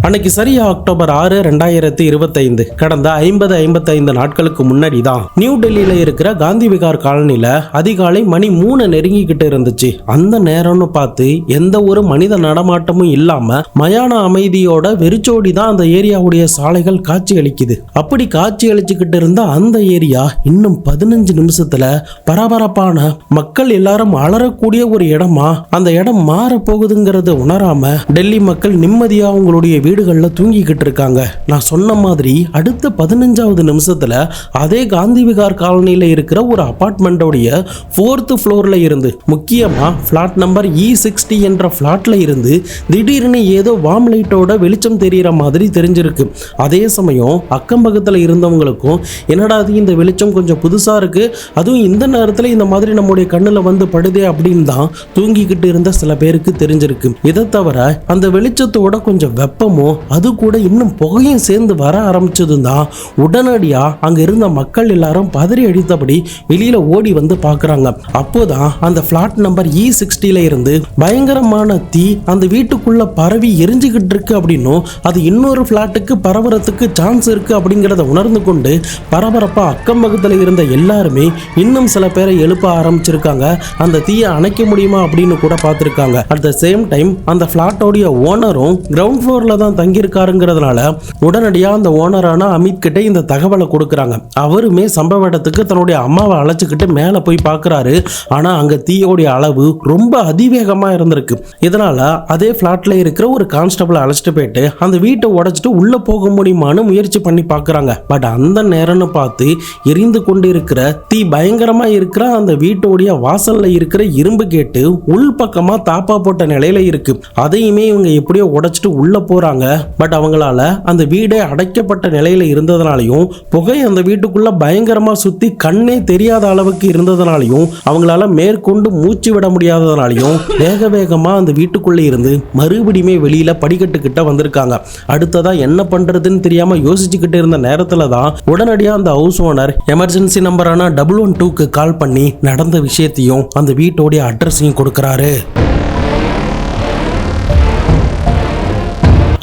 அன்னைக்கு சரியா அக்டோபர் 6, 2025 கடந்த 55 நாட்களுக்கு முன்னாடி தான் நியூ டெல்லியில இருக்கிற காந்தி விகார் காலனில அதிகாலை மணி 3 நெருங்கிக்கிட்டு இருந்துச்சு. அந்த நேரம்னு பார்த்து எந்த ஒரு மனித நடமாட்டமும் இல்லாம மயான அமைதியோட வெறிச்சோடி தான் அந்த ஏரியாவுடைய சாலைகள் காட்சி அளிக்குது. அப்படி காட்சி அளிச்சுக்கிட்டு இருந்த அந்த ஏரியா இன்னும் 15 நிமிஷத்துல பரபரப்பான மக்கள் எல்லாரும் அலறக்கூடிய ஒரு இடமா அந்த இடம் மாற போகுதுங்கிறத உணராம டெல்லி மக்கள் நிம்மதியா அவங்களுடைய வீடுகள்ல தூங்கிக்கிட்டு இருக்காங்க. நான் சொன்ன மாதிரி அடுத்த 15வது நிமிஷத்துல அதே காந்தி விகார் காலனியில இருக்கிற ஒரு அபார்ட்மெண்டோடைய 4th ஃப்ளோர்ல இருந்து, முக்கியமா பிளாட் நம்பர் E60 என்ற பிளாட்ல இருந்து திடீர்னு ஏதோ வார்ம் லைட்டோட வெளிச்சம் தெரியற மாதிரி தெரிஞ்சிருக்கு. அதே சமயம் அக்கம் பக்கத்துல இருந்தவங்களுக்கும் என்னடா இந்த வெளிச்சம் கொஞ்சம் புதுசா இருக்கு, அதுவும் இந்த நேரத்துல இந்த மாதிரி நம்முடைய கண்ணுல வந்து படுதே அப்படின்னு தான் தூங்கிக்கிட்டு இருந்த சில பேருக்கு தெரிஞ்சிருக்கு. இதை தவிர அந்த வெளிச்சத்தோட கொஞ்சம் வெப்பமும் அது கூட இன்னும் புகையும் சேர்ந்து வர ஆரம்பிச்சதும் தான் உடனடியா அங்க இருந்த மக்கள் எல்லாரும் பதறி அடித்தபடி வெளியில ஓடி வந்து பாக்குறாங்க. அப்போதான் அந்த பிளாட் நம்பர் E60ல இருந்து பயங்கரமான தீ அந்த வீட்டுக்குள்ள பரவி எரிஞ்சுக்கிட்டு இருக்கு அப்படின்னும் அது இன்னொரு பிளாட்டுக்கு பரவறதுக்கு சான்ஸ் இருக்கு அப்படிங்கிறத உணர்ந்து கொண்டு பரபரப்பா அக்கம் பக்கத்துல இருந்த எல்லாருமே இன்னும் சில பேரை எழுப்ப ஆரம்பிச்சிருக்காங்க. அந்த தீயை அணைக்க முடியுமா அப்படின்னு கூட பார்த்திருக்காங்க. அட் த சேம் டைம் அந்த பிளாட்டோடைய ஓனரும் கிரவுண்ட் ஃப்ளோர்ல தான் தங்கியிருக்காருங்கிறதுனால உடனடியா அந்த ஓனரான அமித் கிட்ட இந்த தகவலை கொடுக்கறாங்க. அவருமே சம்பவ இடத்துக்கு தன்னுடைய அம்மாவை அழைச்சிக்கிட்டு மேல போய் பார்க்கறாரு. ஆனா அங்க தீயோடைய அளவு ரொம்ப அதிவேகமா இருந்திருக்கு. இதனால அதே பிளாட்ல இருக்கிற ஒரு கான்ஸ்டபிள் அழைச்சிட்டு போயிட்டு அந்த வீட்டை உடைச்சிட்டு உள்ள போக முடியுமான்னு முயற்சி பண்ணி பார்க்கறாங்க. பட் அந்த நேரம்னு பார்த்து எரிந்து கொண்டு இருக்கிற தீ பயங்கரமா இருக்கிற அந்த வீட்டோடைய வாசல்ல இருக்கிற இரும்பு கேட்டு உள் பக்கமா தாப்பா போட்ட நிலையில இருக்கு. அதையுமே இவங்க எப்படியோ உடைச்சிட்டு உள்ள போறாங்க. பட் அவங்களால அந்த வீடே அடைக்கப்பட்ட நிலையில இருந்ததுனாலையும் புகை அந்த வீட்டுக்குள்ள பயங்கரமா சுத்தி கண்ணே தெரியாத அளவுக்கு இருந்ததுனாலையும் அவங்களால மேற்கொண்டு மூச்சு விட முடியாததுனாலையும் வேக வேகமா அந்த வீட்டுக்குள்ள இருந்து மறுபடியுமே வெளியில படிக்கட்டுக்கிட்ட வந்திருக்காங்க. அடுத்ததா என்ன பண்றதுன்னு தெரியாம யோசிச்சுக்கிட்டு இருந்த நேரத்துல தான் உடனடியா அந்த ஹவுஸ் ஓனர் எமர்ஜென்சி நம்பரான 112க்கு கால் பண்ணி நடந்த விஷயத்தையும் அந்த வீட்டோடைய அட்ரஸையும் கொடுக்கறாரு.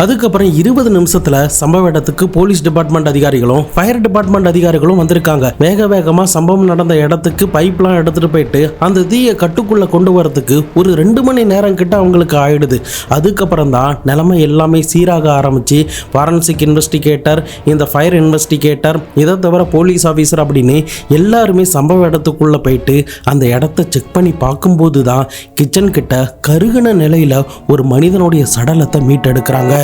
அதுக்கப்புறம் 20 நிமிஷத்துல சம்பவ இடத்துக்கு போலீஸ் டிபார்ட்மெண்ட் அதிகாரிகளும் ஃபயர் டிபார்ட்மெண்ட் அதிகாரிகளும் வந்திருக்காங்க. வேக வேகமா சம்பவம் நடந்த இடத்துக்கு பைப்லாம் எடுத்துட்டு போயிட்டு அந்த தீயை கட்டுக்குள்ள கொண்டு வரதுக்கு ஒரு 2 மணி நேரம் கிட்ட அவங்களுக்கு ஆயிடுது. அதுக்கப்புறம் தான் நிலைமை எல்லாமே சீராக ஆரம்பிச்சு ஃபாரன்சிக் இன்வெஸ்டிகேட்டர், இந்த ஃபயர் இன்வெஸ்டிகேட்டர், இதை தவிர போலீஸ் ஆஃபீஸர் அப்படின்னு எல்லாருமே சம்பவ இடத்துக்குள்ள போயிட்டு அந்த இடத்த செக் பண்ணி பார்க்கும்போது தான் கிச்சன் கிட்ட கருகின நிலையில ஒரு மனிதனுடைய சடலத்தை மீட்டெடுக்கிறாங்க.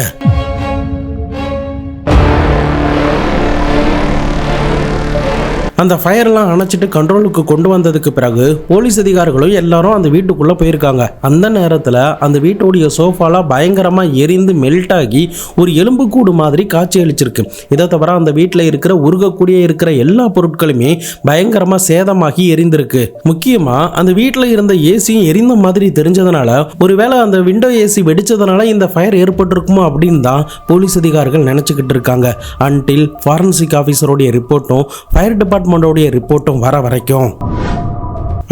அந்த ஃபயர்லாம் அணைச்சிட்டு கண்ட்ரோலுக்கு கொண்டு வந்ததுக்கு பிறகு போலீஸ் அதிகாரிகளும் எல்லாரும் அந்த வீட்டுக்குள்ள போயிருக்காங்க. அந்த நேரத்தில் அந்த வீட்டுடைய சோஃபாலாம் பயங்கரமா எரிந்து மெல்ட் ஆகி ஒரு எலும்புக்கூடு மாதிரி காட்சி அளிச்சிருக்கு. இதை தவிர அந்த வீட்டில் இருக்கிற எல்லா பொருட்களுமே பயங்கரமா சேதமாகி எரிந்திருக்கு. முக்கியமா அந்த வீட்டில் இருந்த ஏசியும் எரிந்த மாதிரி தெரிஞ்சதுனால ஒருவேளை அந்த விண்டோ ஏசி வெடிச்சதுனால இந்த ஃபயர் ஏற்பட்டிருக்குமோ அப்படின்னு தான் போலீஸ் அதிகாரிகள் நினைச்சுக்கிட்டு இருக்காங்க. அன்டில் ஃபாரன்சிக் ஆஃபீஸருடைய ரிப்போர்ட்டும் ஃபயர் டிபார்ட்மெண்ட் ரிப்போர்ட்டும் வர வரைக்கும்.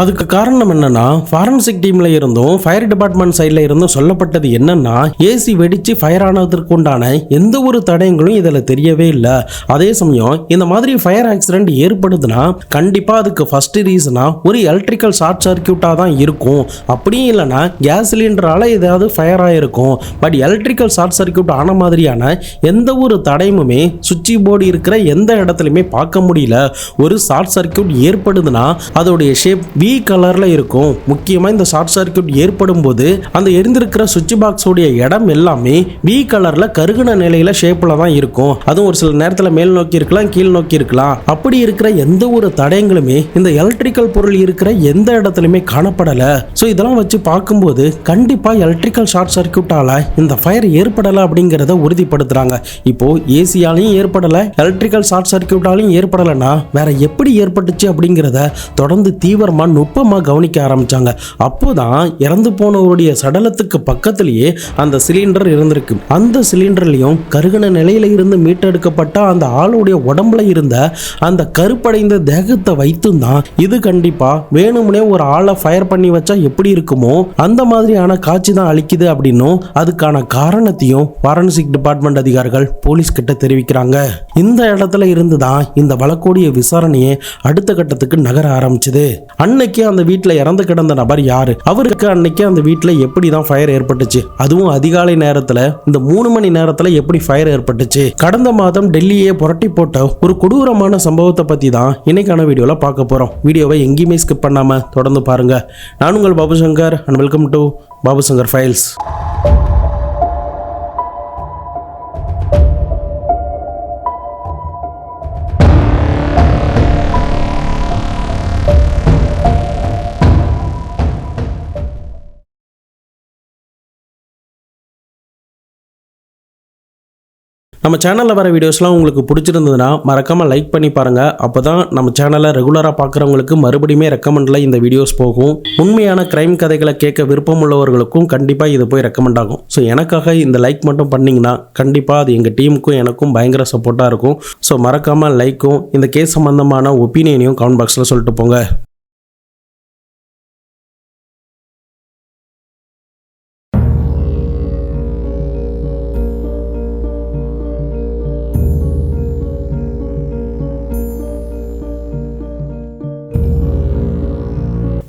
அதுக்கு காரணம் என்னன்னா ஃபாரன்சிக் டீம்ல இருந்தும் ஃபயர் டிபார்ட்மெண்ட் சைட்ல இருந்தும் சொல்லப்பட்டது என்னன்னா ஏசி வெடிச்சு ஃபயர் ஆனதற்கு உண்டான எந்த ஒரு தடயங்களும் இதுல தெரியவே இல்லை. அதே சமயம் இந்த மாதிரி ஃபயர் ஆக்சிடென்ட் ஏற்படுதுன்னா கண்டிப்பா அதுக்கு ஃபர்ஸ்ட் ரீசனா ஒரு எலக்ட்ரிக்கல் ஷார்ட் சர்க்கியூட்டா தான் இருக்கும். அப்படியும் இல்லைன்னா கேஸ் சிலிண்டரால ஏதாவது ஃபயர் ஆயிருக்கும். பட் எலக்ட்ரிக்கல் ஷார்ட் சர்க்கியூட் ஆன மாதிரியான எந்த ஒரு தடயமுமே சுவிட்ச் போர்டு இருக்கிற எந்த இடத்துலையுமே பார்க்க முடியல. ஒரு ஷார்ட் சர்க்கியூட் ஏற்படுதுன்னா அதோடைய ஷேப் V கலர்ல இருக்கும். முக்கியமா இந்த ஷார்ட் சர்க்கியூட் ஏற்படும் போது அந்த எரிந்திருக்கிற சுவிட்ச் பாக்ஸ் உடைய இடம் எல்லாமே V கலர்ல கருகின நிலையில ஷேப்ல தான் இருக்கும். அதுவும் ஒரு சில நேரத்துல மேல் நோக்கி இருக்கலாம், கீழ் நோக்கி இருக்கலாம். அப்படி இருக்கிற எந்த ஒரு தடயங்களுமே இந்த எலக்ட்ரிக்கல் பொருள் இருக்கிற எந்த இடத்துலயுமே காணப்படல. சோ இதெல்லாம் வச்சு பார்க்கும்போது கண்டிப்பா எலக்ட்ரிக்கல் ஷார்ட் சர்க்கியூட்டால இந்த ஃபயர் ஏற்படல அப்படிங்கறத உறுதிப்படுத்துறாங்க. இப்போ ஏசியாலையும் ஏற்படல, எலக்ட்ரிக்கல் ஷார்ட் சர்க்கியூட்டாலையும் ஏற்படலன்னா வேற எப்படி ஏற்பட்டுச்சு அப்படிங்கறத தொடர்ந்து தீவிரமா நுட்பமா கவனிக்க ஆரம்பிச்சாங்க. அப்போதான் இறந்து போனவருடைய சடலத்துக்கு பக்கத்திலேயே அந்த சிலிண்டர் இருந்திருக்கு. அந்த சிலிண்டர்லயும் கருகின நிலையில இருந்து மீட்டெடுக்கப்பட்ட அந்த ஆளுடைய உடம்புல இருந்த அந்த கருப்படைந்த தேகத்தை வைத்தும் தான் இது கண்டிப்பா வேணும்னே ஒரு ஆளை ஃபயர் பண்ணி வச்சா எப்படி இருக்குமோ அந்த மாதிரியான காட்சி தான் அளிக்குது அப்படின்னும் அதுக்கான காரணத்தையும் ஃபாரன்சிக் டிபார்ட்மெண்ட் அதிகாரிகள் போலீஸ் கிட்ட தெரிவிக்கிறாங்க. இந்த இடத்துல இருந்து தான் இந்த வழக்கோடைய விசாரணையே அடுத்த கட்டத்துக்கு நகர ஆரம்பிச்சது. அன்னைக்கு அந்த வீட்டுல இறந்து கிடந்த நபர் யாரு, அவருக்கு அன்னைக்கு அந்த வீட்டுல எப்படி தான் ஃபயர் ஏற்பட்டுச்சு, அதுவும் அதிகாலை நேரத்துல இந்த 3 மணி நேரத்துல எப்படி ஃபயர் ஏற்பட்டுச்சு, கடந்த மாதம் டெல்லியே புரட்டி போட்ட ஒரு கொடூரமான சம்பவத்தை பத்தி தான் இன்னைக்கான வீடியோல பார்க்க போறோம். வீடியோவை எங்கேயுமே ஸ்கிப் பண்ணாம தொடர்ந்து பாருங்க. நான் உங்கள் Babu Shankar and welcome to Babu Shankar files. நம்ம சேனலில் வர வீடியோஸ்லாம் உங்களுக்கு பிடிச்சிருந்ததுன்னா மறக்காமல் லைக் பண்ணி பாருங்கள். அப்போ தான் நம்ம சேனலை ரெகுலராக பார்க்குறவங்களுக்கு மறுபடியுமே ரெக்கமெண்டில் இந்த வீடியோஸ் போகும். உண்மையான கிரைம் கதைகளை கேட்க விருப்பம் உள்ளவர்களுக்கும் கண்டிப்பாக இது போய் ரெக்கமெண்ட் ஆகும். ஸோ எனக்காக இந்த லைக் மட்டும் பண்ணிங்கன்னா கண்டிப்பாக அது எங்கள் டீமுக்கும் எனக்கும் பயங்கர சப்போர்ட்டாக இருக்கும். ஸோ மறக்காமல் லைக்கும் இந்த கேஸ் சம்மந்தமான ஒப்பீனியனையும் கமெண்ட் பாக்ஸில் சொல்லிட்டு போங்க.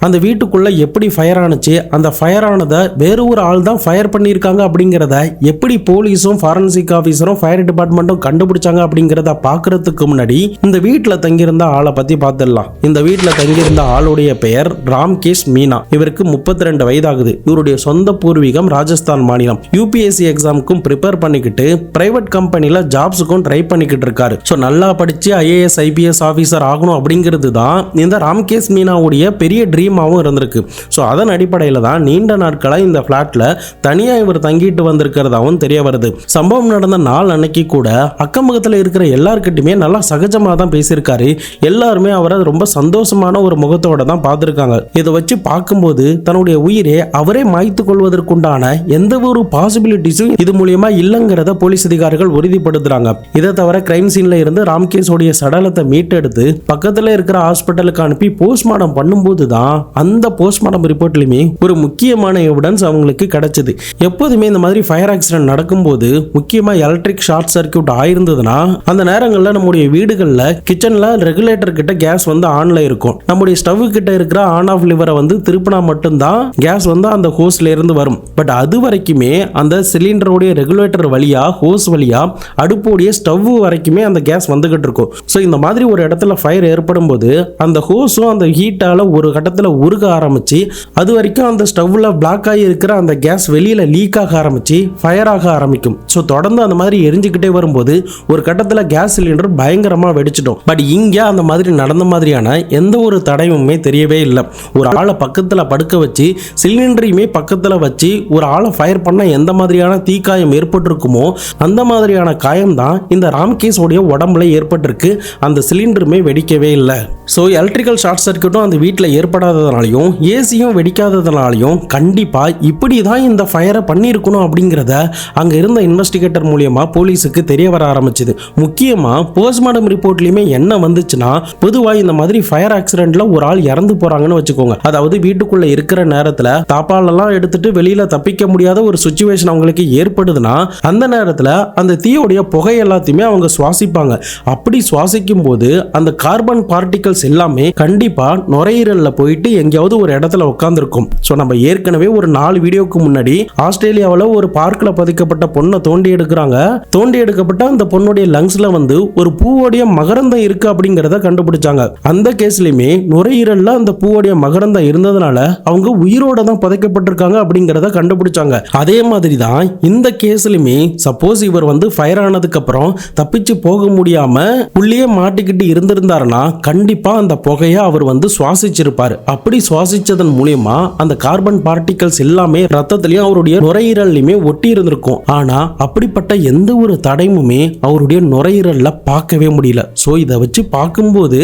அந்த வீட்டுக்குள்ள எப்படி ஃபயர் ஆனுச்சு, அந்த ஃபயர் ஆனதை வேறு ஒரு ஆள் தான் ஃபயர் பண்ணியிருக்காங்க அப்படிங்கிறத எப்படி போலீஸும் ஃபாரன்சிக் ஆஃபீஸரும் ஃபயர் டிபார்ட்மெண்ட்டும் கண்டுபிடிச்சாங்க அப்படிங்கிறத பார்க்கறதுக்கு முன்னாடி இந்த வீட்டில் தங்கியிருந்த ஆளை பற்றி பார்த்துடலாம். இந்த வீட்டில் தங்கியிருந்த ஆளுடைய பெயர் ராம்கேஷ் மீனா. இவருக்கு 32 வயதாகுது. இவருடைய சொந்த பூர்வீகம் ராஜஸ்தான் மாநிலம். யூபிஎஸ்சி எக்ஸாமுக்கும் ப்ரிப்பேர் பண்ணிக்கிட்டு பிரைவேட் கம்பெனியில் ஜாப்ஸுக்கும் ட்ரை பண்ணிக்கிட்டு இருக்காரு. ஸோ நல்லா படித்து IAS IPS ஆஃபீஸர் ஆகணும் அப்படிங்கிறது தான் இந்த ராம்கேஷ் மீனாவுடைய பெரிய ட்ரீம் இருந்திருக்கு. ஸோ அதன் அடிப்படையில் தான் நீண்ட நாட்களாக இந்த பிளாட்ல தனியாக இவர் தங்கிட்டு வந்திருக்கிறதாவும் தெரிய வருது. சம்பவம் நடந்த நாள் அன்னைக்கு கூட அக்கம் பக்கத்தில் இருக்கிற எல்லார்கிட்டையுமே நல்லா சகஜமாக தான் பேசியிருக்காரு. எல்லாருமே அவரை ரொம்ப சந்தோஷமான ஒரு முகத்தோட தான் பார்த்துருக்காங்க. இதை வச்சு பார்க்கும்போது தன்னுடைய உயிரை அவரே மாய்த்து கொள்வதற்குண்டான எந்த ஒரு பாசிபிலிட்டிஸும் இது மூலியமா இல்லைங்கிறத போலீஸ் அதிகாரிகள் உறுதிப்படுத்துறாங்க. இதை தவிர கிரைம் சீன்ல இருந்து ராம்கேஷோடைய சடலத்தை மீட்டெடுத்து பக்கத்தில் இருக்கிற ஹாஸ்பிட்டலுக்கு அனுப்பி போஸ்ட்மார்ட்டம் பண்ணும்போது தான் அந்த போஸ்ட்மார்ட்டம் ரிப்போர்ட்லயுமே ஒரு முக்கியமான எவிடன்ஸ் அவங்களுக்கு கிடைச்சது. எப்போதுமே இந்த மாதிரி ஃபயர் ஆக்சிடென்ட் நடக்கும்போது முக்கியமா எலக்ட்ரிக் ஷார்ட் சர்க்யூட் ஆயிருந்ததுன்னா அந்த நேரங்களில் நம்முடைய வீடுகளில் கிச்சன்ல ரெகுலேட்டர் கிட்ட கேஸ் வந்து ஆன்ல இருக்கும். நம்முடைய ஸ்டவ் கிட்ட இருக்கிற ஆன் ஆஃப் லிவரை வந்து திருப்பினா மட்டும்தான் கேஸ் வந்து அந்த ஹோஸ்ல இருந்து வரும். பட் அது வரைக்குமே அந்த சிலிண்டருடைய ரெகுலேட்டர் வழியா ஹோஸ் வழியா அடுப்போடைய ஸ்டவ் வரைக்குமே அந்த கேஸ் வந்துகிட்டு இருக்கும். ஸோ இந்த மாதிரி ஒரு இடத்துல ஃபயர் ஏற்படும் போது அந்த ஹோஸும் அந்த ஹீட்டால ஒரு கட்டத்தில் உருக ஆரம்பிச்சு அது வரைக்கும் அந்த ஸ்டவ்ல பிளாக் ஆகி இருக்கிற அந்த கேஸ் வெளியில லீக் ஆக ஆரம்பிச்சு ஃபயர் ஆக ஆரம்பிக்கும். ஸோ தொடர்ந்து அந்த மாதிரி எரிஞ்சுக்கிட்டே வரும்போது ஒரு கட்டத்தில் கேஸ் சிலிண்டர் பயங்கரமா வெடிச்சிட்டோம். பட் இங்க அந்த மாதிரி நடந்த மாதிரியான எந்த ஒரு தடயமுமே தெரியவே இல்லை. ஒரு ஆளை பக்கத்தில் படுக்க வச்சு சிலிண்டரையுமே பக்கத்தில் வச்சு ஒரு ஆளை ஃபயர் பண்ண எந்த மாதிரியான தீக்காயம் ஏற்பட்டிருக்குமோ அந்த மாதிரியான காயம் தான் இந்த ராம்கேஷ் உடைய உடம்புல ஏற்பட்டிருக்கு. அந்த சிலிண்டருமே வெடிக்கவே இல்லை. ஸோ எலக்ட்ரிக்கல் ஷார்ட் சர்க்யூட்டும் அந்த வீட்டில் ஏற்படாததுனாலையும் ஏசியும் வெடிக்காததுனாலையும் கண்டிப்பா இப்படி தான் இந்த ஃபயரை பண்ணியிருக்கணும் அப்படிங்கிறத அங்க இருந்த இன்வெஸ்டிகேட்டர் மூலியமா போலீஸுக்கு தெரிய வர ஆரம்பிச்சது. முக்கியமா போஸ்ட்மார்ட்டம் ரிப்போர்ட்லயுமே என்ன வந்துச்சுன்னா பொதுவாக இந்த மாதிரி ஃபயர் ஆக்சிடென்ட்ல ஒரு ஆள் இறந்து போறாங்கன்னு வச்சுக்கோங்க. அதாவது வீட்டுக்குள்ள இருக்கிற நேரத்தில் தாப்பாலெல்லாம் எடுத்துட்டு வெளியில தப்பிக்க முடியாத ஒரு சுச்சுவேஷன் அவங்களுக்கு ஏற்படுதுன்னா அந்த நேரத்தில் அந்த தீயோடைய புகை எல்லாத்தையுமே அவங்க சுவாசிப்பாங்க. அப்படி சுவாசிக்கும் போது அந்த கார்பன் பார்ட்டிகல்ஸ் எல்லாமே கண்டிப்பா நுரையீரல்ல போயிட்டு எங்கேயாவது ஒரு இடத்துல உட்கார்ந்துருக்கும். ஸோ நம்ம ஏற்கனவே ஒரு 4 வீடியோக்கு முன்னாடி ஆஸ்திரேலியாவில் ஒரு பார்க்கில் பதிக்கப்பட்ட பொண்ணை தோண்டி எடுக்கிறாங்க. தோண்டி எடுக்கப்பட்ட அந்த பொண்ணுடைய லங்ஸ்ல வந்து ஒரு பூவோடைய மகரந்தம் இருக்கு அப்படிங்கிறத கண்டுபிடிச்சாங்க. அந்த கேஸ்லயுமே நுரையீரல்ல அந்த பூவோடைய மகரந்தம் இருந்ததுனால அவங்க உயிரோட தான் புதைக்கப்பட்டிருக்காங்க அப்படிங்கிறத கண்டுபிடிச்சாங்க. அதே மாதிரி தான் இந்த கேஸ்லயுமே சப்போஸ் இவர் வந்து ஃபயர் ஆனதுக்கு அப்புறம் தப்பிச்சு போக முடியாம உள்ளே மாட்டிக்கிட்டு இருந்திருந்தாருன்னா கண்டிப்பா அந்த புகையை அவர் வந்து சுவாசிச்சிருப்பாரு. அப்படி சுவாசிச்சதன் மூலியமா அந்த கார்பன் பார்ட்டிகல்ஸ் எல்லாமே ரத்தத்திலையும் அவருடைய நுரையீரல்லையுமே ஒட்டி இருந்திருக்கும். ஆனா அப்படிப்பட்ட எந்த ஒரு தடயமுமே அவருடைய நுரையீரல்ல பார்க்கவே முடியல. ஸோ இதை வச்சு பார்க்கும்போது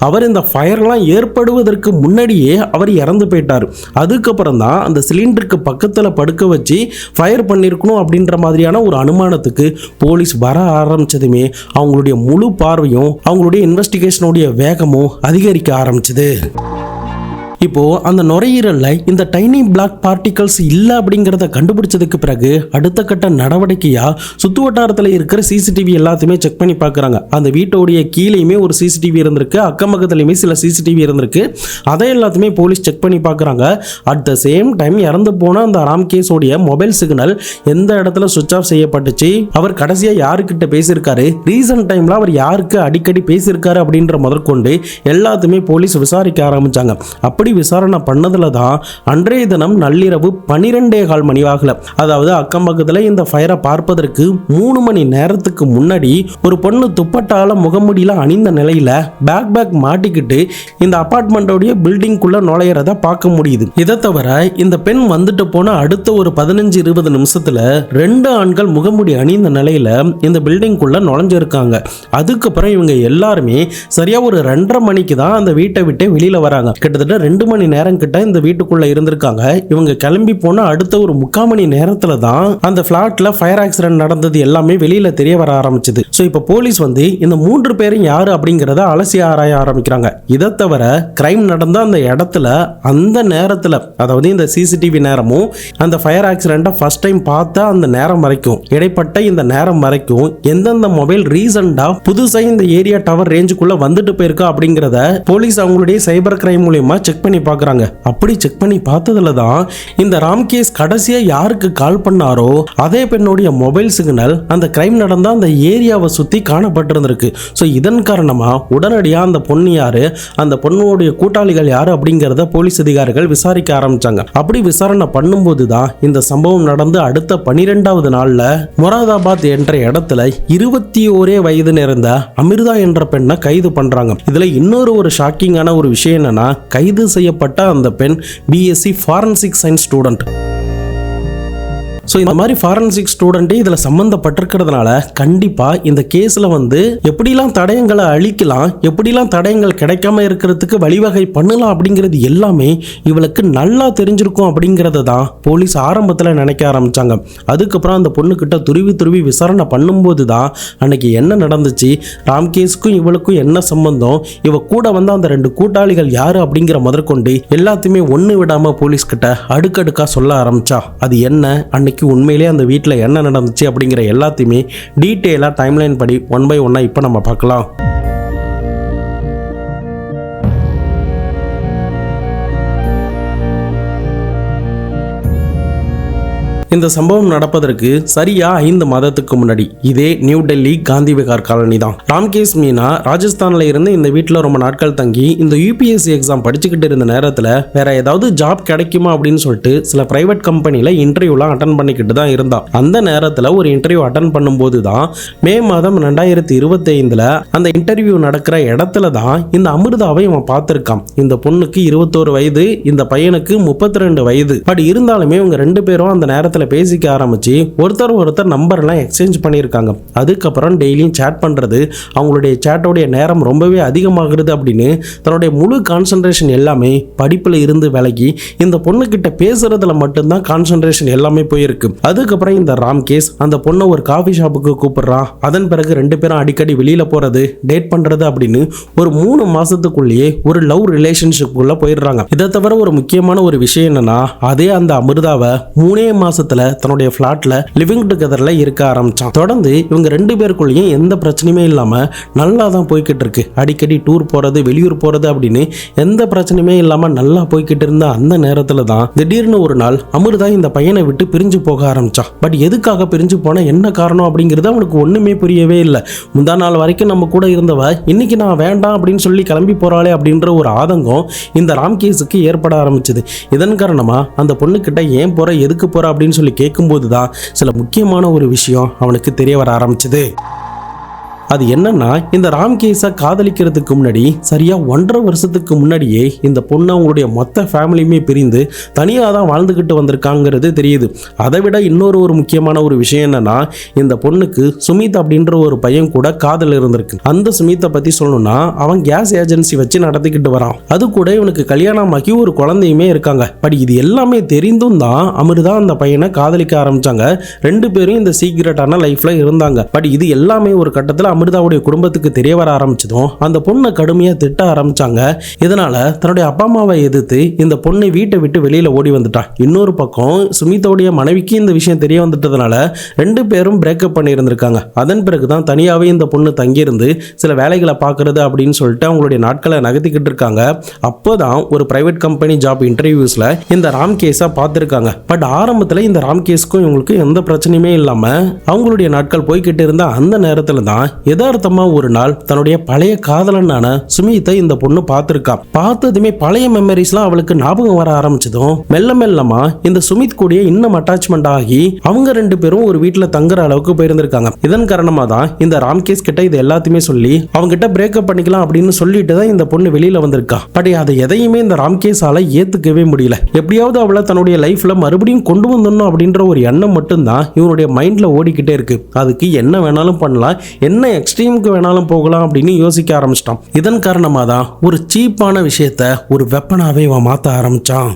அவர் இந்த ஃபயர்லாம் ஏற்படுவதற்கு முன்னாடியே அவர் இறந்து போயிட்டார். அதுக்கப்புறம் தான் அந்த சிலிண்டருக்கு பக்கத்தில் படுக்க வச்சு ஃபயர் பண்ணியிருக்கணும் அப்படின்ற மாதிரியான ஒரு அனுமானத்துக்கு போலீஸ் வர ஆரம்பிச்சதுமே அவங்களுடைய முழு பார்வையும் அவங்களுடைய இன்வெஸ்டிகேஷனுடைய வேகமும் அதிகரிக்க ஆரம்பிச்சது. இப்போ அந்த நுரையீரல்ல இந்த டைனி பிளாக் பார்ட்டிகல்ஸ் இல்லை அப்படிங்கிறத கண்டுபிடிச்சதுக்கு பிறகு அடுத்த கட்ட நடவடிக்கையா சுத்து வட்டாரத்தில் இருக்கிற சிசிடிவி எல்லாத்தையுமே செக் பண்ணி பார்க்குறாங்க. அந்த வீட்டோடைய கீழேயுமே ஒரு சிசிடிவி இருந்திருக்கு, அக்கம் பக்கத்துலையுமே சில சிசிடிவி இருந்திருக்கு. அதை எல்லாத்தையுமே போலீஸ் செக் பண்ணி பார்க்குறாங்க. அட் த சேம் டைம் இறந்து போன அந்த ராம்கேஸோடைய மொபைல் சிக்னல் எந்த இடத்துல சுவிட்ச் ஆஃப் செய்யப்பட்டுச்சு, அவர் கடைசியா யாருக்கிட்ட பேசியிருக்காரு, ரீசன்ட் டைம்ல அவர் யாருக்கு அடிக்கடி பேசியிருக்காரு அப்படின்ற முதற்கொண்டு எல்லாத்தையுமே போலீஸ் விசாரிக்க ஆரம்பிச்சாங்க. அப்படி விசாரணை பண்ணதுல தான் அன்றைய தினம் நள்ளிரவு 12:15 மணி ஆகல, அதாவது அக்கம் பக்கத்துல இந்த ஃபயரை பார்ப்பதற்கு 3 மணி நேரத்துக்கு முன்னாடி ஒரு பொண்ணு துப்பட்டால முகமுடியில அணிந்த நிலையில பேக் மாட்டிக்கிட்டு இந்த அபார்ட்மெண்டோடைய பில்டிங்குள்ள நுழையறத பார்க்க முடியுது. இதை தவிர இந்த பெண் வந்துட்டு போன அடுத்த ஒரு 15-20 நிமிஷத்துல 2 ஆண்கள் முகமுடி அணிந்த நிலையில இந்த பில்டிங்குள்ள நுழைஞ்சிருக்காங்க. அதுக்கப்புறம் இவங்க எல்லாருமே சரியா ஒரு 2:30 மணிக்கு தான் அந்த வீட்டை விட்டு வெளியில வராங்க. கிட்டத்தட்ட 2 மணி நேரம் கிட்ட இந்த வீட்டுக்குள்ள இருந்திருக்காங்க. இவங்க கிளம்பி போன அடுத்த ஒரு 3/4 மணி நேரத்துல தான் அந்த பிளாட்ல ஃபயர் ஆக்சிடென்ட் நடந்தது எல்லாமே வெளியில தெரிய வர ஆரம்பிச்சது. சோ இப்போ போலீஸ் வந்து இந்த 3 பேரும் யாரு அப்படிங்கறத அலசி ஆராய ஆரம்பிக்கிறாங்க. இதை தவிர கிரைம் நடந்த அந்த இடத்துல அந்த நேரத்துல, அதாவது இந்த சிசிடிவி நேரமும் அந்த ஃபயர் ஆக்சிடென்ட்டை ஃபர்ஸ்ட் டைம் பார்த்த அந்த நேரம் வரைக்கும், இடைப்பட்ட இந்த நேரம் வரைக்கும் எந்தெந்த மொபைல் ரீசெண்டா புதுசா இந்த ஏரியா டவர் ரேஞ்சுக்குள்ள வந்துட்டு போயிருக்கா அப்படிங்கறத போலீஸ் அவங்களுடைய சைபர் கிரைம் மூலமா செக் பண்ணி பார்க்கறாங்க. அப்படி செக் பண்ணி பார்த்ததுல தான் இந்த ராம்கேஸ் கடைசியா யாருக்கு கால் பண்ணாரோ அதே பெண்ணுடைய மொபைல் சிக்னல் அந்த கிரைம் நடந்த அந்த ஏரியாவை சுத்தி காணப்பட்டிருந்திருக்கு. ஸோ இதன் காரணமா உடனடியாக அந்த பொண்ணு யாரு, அந்த பொண்ணுடைய கூட்டாளிகள் யாரு அப்படிங்கிறத போலீஸ் அதிகாரிகள் விசாரிக்க ஆரம்பிச்சாங்க. அப்படி விசாரணை பண்ணும்போது தான் இந்த சம்பவம் நடந்து அடுத்த 12வது நாள்ல மொராதாபாத் என்ற இடத்துல 21 வயது நிறைந்த அமிர்தா என்ற பெண்ணை கைது பண்றாங்க. இதுல இன்னொரு ஒரு ஷாக்கிங்கான ஒரு விஷயம் என்னன்னா, கைது செய்யப்பட்ட அந்த பெண் BSc forensic science student. So இந்த மாதிரி ஃபாரன்சிக் ஸ்டூடெண்ட்டே இதில் சம்மந்தப்பட்டிருக்கிறதுனால கண்டிப்பாக இந்த கேஸில் வந்து எப்படிலாம் தடயங்களை அழிக்கலாம், எப்படிலாம் தடயங்கள் கிடைக்காம இருக்கிறதுக்கு வழிவகை பண்ணலாம் அப்படிங்கிறது எல்லாமே இவளுக்கு நல்லா தெரிஞ்சிருக்கும் அப்படிங்கிறத தான் போலீஸ் ஆரம்பத்தில் நினைக்க ஆரம்பித்தாங்க. அதுக்கப்புறம் அந்த பொண்ணுக்கிட்ட துருவி விசாரணை பண்ணும்போது தான் அன்னைக்கு என்ன நடந்துச்சு, ராம்கேஸுக்கும் இவளுக்கும் என்ன சம்பந்தம், இவ கூட வந்து அந்த 2 கூட்டாளிகள் யாரு அப்படிங்கிற முதற்கொண்டு எல்லாத்தையுமே ஒன்று விடாமல் போலீஸ்கிட்ட அடுக்கடுக்காக சொல்ல ஆரம்பிச்சா. அது என்ன, அன்னைக்கு உண்மையிலே அந்த வீட்டில் என்ன நடந்துச்சு அப்படிங்கிற எல்லாத்தையுமே டீட்டெயிலாக டைம்லைன் படி 1 by 1 இப்போ நம்ம பார்க்கலாம். இந்த சம்பவம் நடப்பதற்கு சரியா 5 மாதத்துக்கு முன்னாடி இதே நியூ டெல்லி காந்தி விகார் காலனி தான். ராம்கேஸ் மீனா ராஜஸ்தான்ல இருந்து இந்த வீட்டில் ரொம்ப நாட்கள் தங்கி இந்த யூபிஎஸ்சி எக்ஸாம் படிச்சுக்கிட்டு இருந்த நேரத்தில் வேற ஏதாவது ஜாப் கிடைக்குமா அப்படின்னு சொல்லிட்டு சில பிரைவேட் கம்பெனியில் இன்டர்வியூலாம் அட்டன் பண்ணிக்கிட்டு தான் இருந்தான். அந்த நேரத்தில் ஒரு இன்டர்வியூ அட்டன் பண்ணும்போது தான் மே மாதம் 2025 அந்த இன்டர்வியூ நடக்கிற இடத்துல தான் இந்த அமிர்தாவை இவன் பார்த்துருக்கான். இந்த பொண்ணுக்கு 21 வயது, இந்த பையனுக்கு 32 வயது. பட் இருந்தாலுமே இவங்க 2 பேரும் அந்த நேரத்தில் பேசிக்க ஆரம்பிச்சு ஒருத்தர் நம்பர்லாம் எக்ஸ்சேஞ்ச் பண்ணியிருக்காங்க. அதுக்கப்புறம் டெய்லியும் சேட் பண்றது, அவங்களுடைய சேட்டோடைய நேரம் ரொம்பவே அதிகமாகிறது அப்படின்னு தன்னுடைய முழு கான்சன்ட்ரேஷன் எல்லாமே படிப்புல இருந்து விலகி இந்த பொண்ணுகிட்ட பேசுறதுல மட்டும்தான் கான்சன்ட்ரேஷன் எல்லாமே போயிருக்கு. அதுக்கப்புறம் இந்த ராம்கேஸ் அந்த பொண்ணை ஒரு காஃபி ஷாப்புக்கு கூப்பிடுறான். அதன் பிறகு 2 பேரும் அடிக்கடி வெளியில போறது, டேட் பண்றது அப்படின்னு ஒரு 3 மாசத்துக்குள்ளேயே ஒரு லவ் ரிலேஷன்ஷிப்புக்குள்ள போயிடுறாங்க. இதை தவிர ஒரு முக்கியமான ஒரு விஷயம் என்னன்னா, அதே அந்த அமிர்தாவை 3 மாசத்துல தன்னுடைய பிளாட்ல லிவிங் டுகெதர்ல இருக்க ஆரம்பிச்சான். தொடர்ந்து இவங்க 2 பேருக்குள்ளேயும் எந்த பிரச்சனையுமே இல்லாம நல்லா தான் போய்கிட்டு இருக்கு. அடிக்கடி டூர் போறது, வெளியூர் போறது அப்படின்னு எந்த பிரச்சனையுமே இல்லாம நல்லா போய்கிட்டு இருந்த அந்த நேரத்துல தான் திடீர்னு ஒரு நாள் அமிர்தா இந்த பையனை விட்டு பிரிஞ்சு போக ஆரம்பிச்சான். பட் எதுக்காக பிரிஞ்சு போன, என்ன காரணம் அப்படிங்கிறது அவனுக்கு ஒண்ணுமே புரியவே இல்லை. முந்தா நாள் வரைக்கும் நம்ம கூட இருந்தவ இன்னைக்கு நான் வேண்டாம் அப்படின்னு சொல்லி கிளம்பி போறாளே அப்படின்ற ஒரு ஆதங்கம் இந்த ராம்கேஸுக்கு ஏற்பட ஆரம்பிச்சது. இதன் காரணமா அந்த பொண்ணு கிட்ட ஏன் போற, எதுக்கு போற அப்படின்னு சொல்லி கேட்கும்போது தான் சில முக்கியமான ஒரு விஷயம் அவனுக்கு தெரிய வர ஆரம்பிச்சது. அது என்னன்னா, இந்த ராம்கேஸை காதலிக்கிறதுக்கு முன்னாடி சரியா 1.5 வருஷத்துக்கு முன்னாடியே இந்த பொண்ணு அவங்களுடைய மொத்த ஃபேமிலியுமே பிரிந்து தனியாக தான் வாழ்ந்துகிட்டு வந்திருக்காங்கிறது தெரியுது. அதை விட இன்னொரு முக்கியமான ஒரு விஷயம் என்னன்னா, இந்த பொண்ணுக்கு சுமித் அப்படின்ற ஒரு பையன் கூட காதல் இருந்திருக்கு. அந்த சுமித்தை பத்தி சொல்லணும்னா, அவன் கேஸ் ஏஜென்சி வச்சு நடத்திக்கிட்டு வரான். அது கூட இவனுக்கு கல்யாணமாக்கி ஒரு குழந்தையுமே இருக்காங்க. பட் இது எல்லாமே தெரிந்தும் தான் அமிர்தா அந்த பையனை காதலிக்க ஆரம்பிச்சாங்க. 2 பேரும் இந்த சீக்ரெட்டான லைஃப்ல இருந்தாங்க. பட் இது எல்லாமே ஒரு கட்டத்தில் அமிர்தாவுடைய குடும்பத்துக்கு தெரிய வர ஆரம்பிச்சதும் அந்த பொண்ணை கடுமையா திட்ட ஆரம்பிச்சாங்க. இதனால தன்னுடைய அப்பா அம்மாவை எதிர்த்து இந்த பொண்ணை வீட்டை விட்டு வெளியில ஓடி வந்துட்டான். இன்னொரு பக்கம் சுமித்தோடைய மனைவிக்கு இந்த விஷயம் தெரிய வந்துட்டதுனால 2 பேரும் பிரேக்கப் பண்ணி இருந்திருக்காங்க. அதன் பிறகுதான் தனியாவே இந்த பொண்ணு தங்கியிருந்து சில வேலைகளை பார்க்கறது அப்படின்னு சொல்லிட்டு அவங்களுடைய நாட்களை நகர்த்திக்கிட்டு இருக்காங்க. அப்போதான் ஒரு பிரைவேட் கம்பெனி ஜாப் இன்டர்வியூஸ்ல இந்த ராம்கேஸை பார்த்துருக்காங்க. பட் ஆரம்பத்தில் இந்த ராம்கேஸ்க்கும் இவங்களுக்கு எந்த பிரச்சனையுமே இல்லாம அவங்களுடைய நாட்கள் போய்கிட்டு இருந்த அந்த நேரத்துல தான் யதார்த்தமா ஒரு நாள் தன்னுடைய பழைய காதலனான சுமித்தை இந்த பொண்ணு பார்த்திருக்கா. பார்த்ததுமே பழைய மெமரிஸ்லாம் அவளுக்கு ஞாபகம் வர ஆரம்பிச்சதும் மெல்ல மெல்லமா இந்த சுமித் கூடிய இன்னும் அட்டாச்மெண்ட் ஆகி அவங்க 2 பேரும் ஒரு வீட்டுல தங்குற அளவுக்கு போயிருந்திருக்காங்க. இதன் காரணமா தான் இந்த ராம்கேஸ் கிட்ட இது எல்லாத்தையுமே சொல்லி அவங்க கிட்ட பிரேக்கப் பண்ணிக்கலாம் அப்படின்னு சொல்லிட்டு தான் இந்த பொண்ணு வெளியில வந்திருக்கா. பட் அதை எதையுமே இந்த ராம்கேஸால ஏத்துக்கவே முடியல. எப்படியாவது அவளை தன்னுடைய லைஃப்ல மறுபடியும் கொண்டு வந்துடணும் அப்படின்ற ஒரு எண்ணம் மட்டும்தான் இவனுடைய மைண்ட்ல ஓடிக்கிட்டே இருக்கு. அதுக்கு என்ன வேணாலும் பண்ணலாம், என்ன எக்ஸ்ட்ரீமுக்கு வேணாலும் போகலாம் அப்படின்னு யோசிக்க ஆரம்பிச்சிட்டான். இதன் காரணமா தான் ஒரு சீப்பான விஷயத்த ஒரு வெப்பனாவே இவன் மாத்த ஆரம்பிச்சான்.